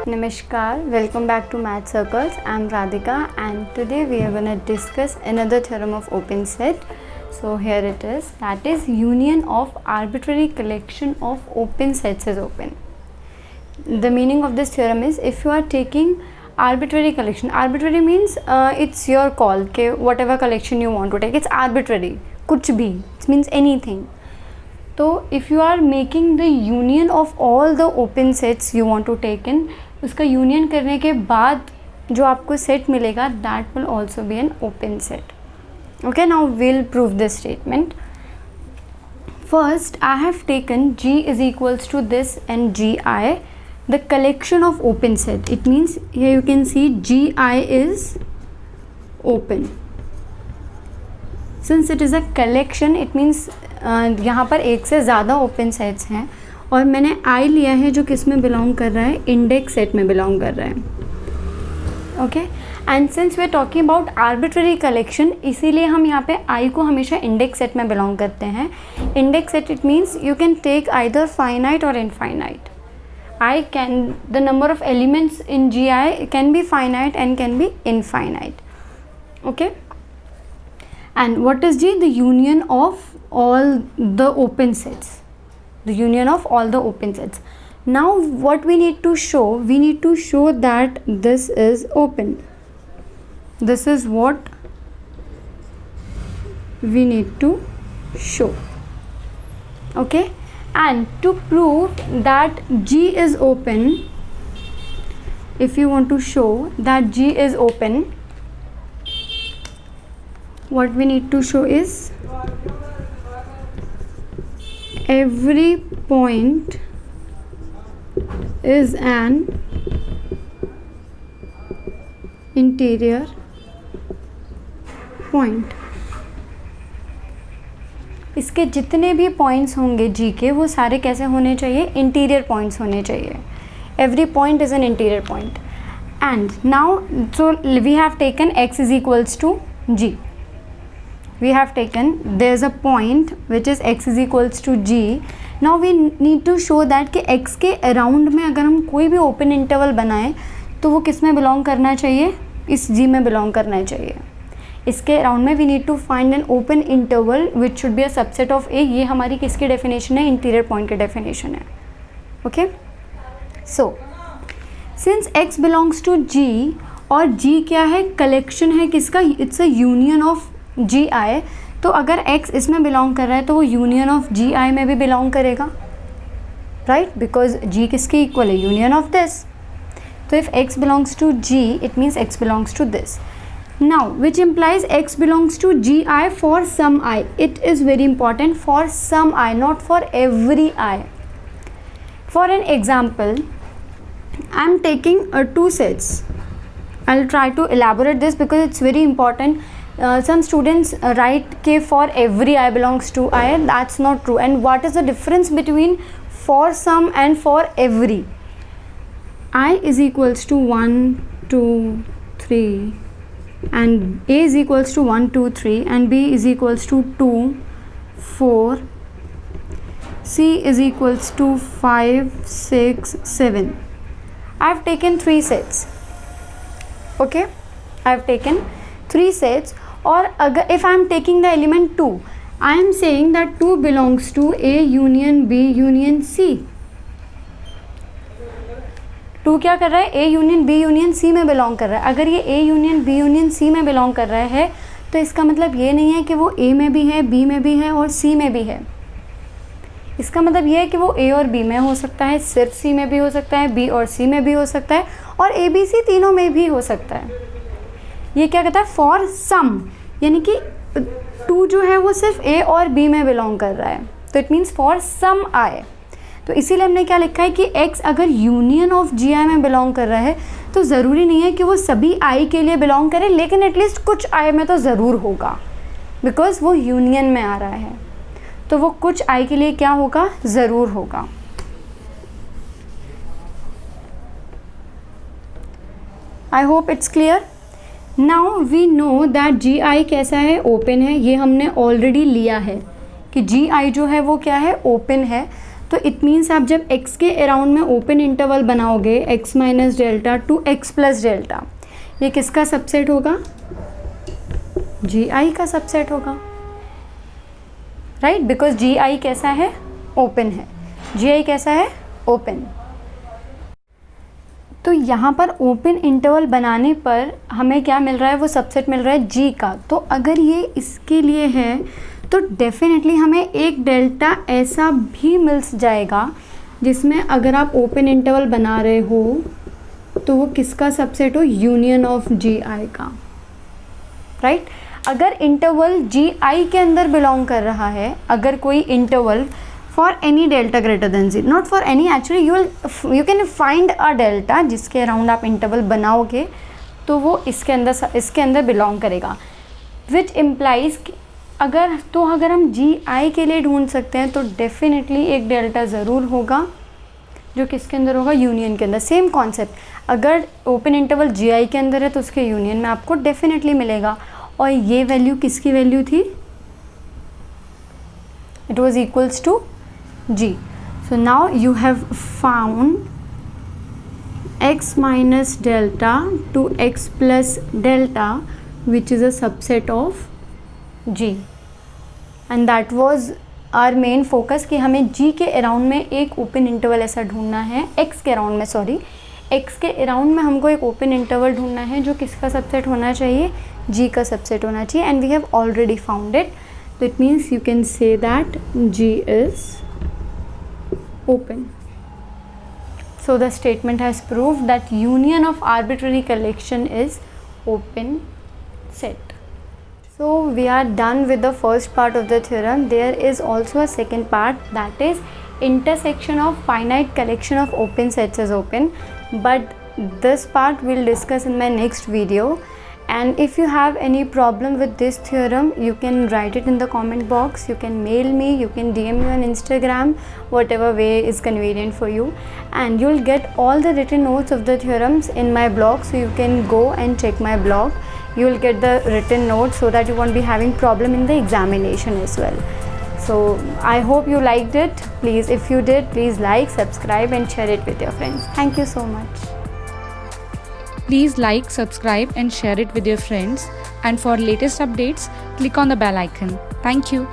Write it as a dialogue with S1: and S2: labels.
S1: Namaskar, welcome back to Math Circles. I'm Radhika and today we are going to discuss another theorem of open set. So here it is, that is union of arbitrary collection of open sets is open. The meaning of this theorem is if you are taking arbitrary collection, arbitrary means it's your call, okay, whatever collection you want to take, it's arbitrary, kuch bhi, it means anything. तो if you are making the union of all the open sets you want to take in, उसका union करने के बाद जो आपको set मिलेगा that will also be an open set. Okay, now will prove this statement. First I have taken G is equals to this and GI the collection of open set. It means here you can see GI is open. Since it is a collection it means यहाँ पर एक से ज़्यादा open sets हैं और मैंने I लिया है जो किस में बिलोंग कर रहा है, इंडेक्स सेट में बिलोंग कर रहा है. Okay, and since we are talking about arbitrary collection, इसीलिए हम यहाँ पे I को हमेशा इंडेक्स सेट में बिलोंग करते हैं. Index set it means you can take either finite और infinite. The number of elements in GI can be finite and can be infinite. Okay, and what is G? The union of all the open sets. The union of all the open sets. Now what we need to show? We need to show that this is open. This is what we need to show. Okay, and to prove that G is open, if you want to show that G is open, what we need to show is every point is an interior point. इसके जितने भी points होंगे G के वो सारे कैसे होने चाहिए, इंटीरियर पॉइंट्स होने चाहिए. Every point is an interior point. And now so we have taken x is equals to G. We have taken there's a point which is x is equals to G. Now we need to show that कि x के around में अगर हम कोई भी open interval बनाएं तो वो किस में बिलोंग करना चाहिए, इस G में बिलोंग करना चाहिए. इसके अराउंड में we need to find an open interval which should be a subset of A. ये हमारी किसकी डेफिनेशन है, इंटीरियर पॉइंट की डेफिनेशन है. Okay, so since x belongs to G और G क्या है, कलेक्शन है किसका, it's a union of GI. तो अगर x इसमें बिलोंग कर रहा है तो वो यूनियन ऑफ GI में भी बिलोंग करेगा, राइट, बिकॉज G किसके इक्वल है, यूनियन ऑफ दिस. तो if x belongs to G it means x belongs to this. Now which implies x belongs to GI for some I. It is very important, for some I, not for every I. For an example I am taking 2 sets. I'll try to elaborate this because it's very important. Some students write K for every I belongs to I. That's not true. And what is the difference between for some and for every? I is equals to 1, 2, 3 and A is equals to 1, 2, 3 and B is equals to 2, 4, C is equals to 5, 6, 7. I have taken 3 sets. Okay, I have taken 3 sets. और अगर if I am taking the element 2, I am saying that 2 belongs to A union B union C. 2 क्या कर रहा है, A union B union C में belong कर रहा है. अगर ये A union B union C में बिलोंग कर रहा है तो इसका मतलब ये नहीं है कि वो A में भी है, B में भी है और C में भी है. इसका मतलब ये है कि वो A और B में हो सकता है, सिर्फ C में भी हो सकता है, B और C में भी हो सकता है और ABC तीनों में भी हो सकता है. ये क्या कहता है, फॉर सम, यानी कि 2 जो है वो सिर्फ A और B में बिलोंग कर रहा है. तो it means for some I. तो इसीलिए हमने क्या लिखा है कि x अगर यूनियन ऑफ GI में बिलोंग कर रहा है तो ज़रूरी नहीं है कि वो सभी I के लिए बिलोंग करे, लेकिन एटलीस्ट कुछ I में तो ज़रूर होगा बिकॉज वो यूनियन में आ रहा है. तो वो कुछ I के लिए क्या होगा, ज़रूर होगा. I hope it's clear. Now we know that GI कैसा है, ओपन है. ये हमने ऑलरेडी लिया है कि GI जो है वो क्या है, ओपन है. तो इट मीन्स आप जब x के अराउंड में ओपन इंटरवल बनाओगे x minus delta two x plus delta, ये किसका सबसेट होगा? GI का सबसेट होगा, राइट, बिकॉज GI कैसा है? ओपन है। GI कैसा है? ओपन। तो यहाँ पर ओपन इंटरवल बनाने पर हमें क्या मिल रहा है? वो सबसेट मिल रहा है G का। तो अगर ये इसके लिए है तो डेफिनेटली हमें एक डेल्टा ऐसा भी मिल जाएगा जिसमें अगर आप ओपन इंटरवल बना रहे हो तो वो किसका सबसेट हो? यूनियन ऑफ GI का, राइट। अगर इंटरवल GI के अंदर बिलोंग कर रहा है, अगर कोई interval for any delta greater than G, not for any, actually you can find a delta जिसके अराउंड आप इंटरवल बनाओगे तो वो इसके अंदर बिलोंग करेगा, विच इम्प्लाइज अगर हम GI के लिए ढूंढ सकते हैं तो डेफिनेटली एक डेल्टा ज़रूर होगा जो किसके अंदर होगा? यूनियन के अंदर। सेम कॉन्सेप्ट, अगर ओपन इंटरवल GI के अंदर है तो उसके यूनियन में आपको डेफिनेटली मिलेगा। और ये वैल्यू किसकी वैल्यू थी? It was equals to G. So now you have found x minus delta to x plus delta which is a subset of G, and that was our main focus कि हमें G के around में एक open interval ऐसा ढूंढना है, x के around में हमको एक ओपन इंटरवल ढूंढना है जो किसका सबसेट होना चाहिए? G का सबसेट होना चाहिए, and we have already found it. So it means you can say that G is open. So the statement has proved that union of arbitrary collection is open set. So we are done with the first part of the theorem. There is also a second part, that is intersection of finite collection of open sets is open, but this part we'll discuss in my next video. And if you have any problem with this theorem, you can write it in the comment box, you can mail me, you can DM me on Instagram, whatever way is convenient for you, and you'll get all the written notes of the theorems in my blog, so you can go and check my blog. You will get the written notes so that you won't be having problem in the examination as well. So I hope you liked it. Please, if you did, please like, subscribe and share it with your friends. Thank you so much.
S2: Please like, subscribe and share it with your friends. And for latest updates, click on the bell icon. Thank you.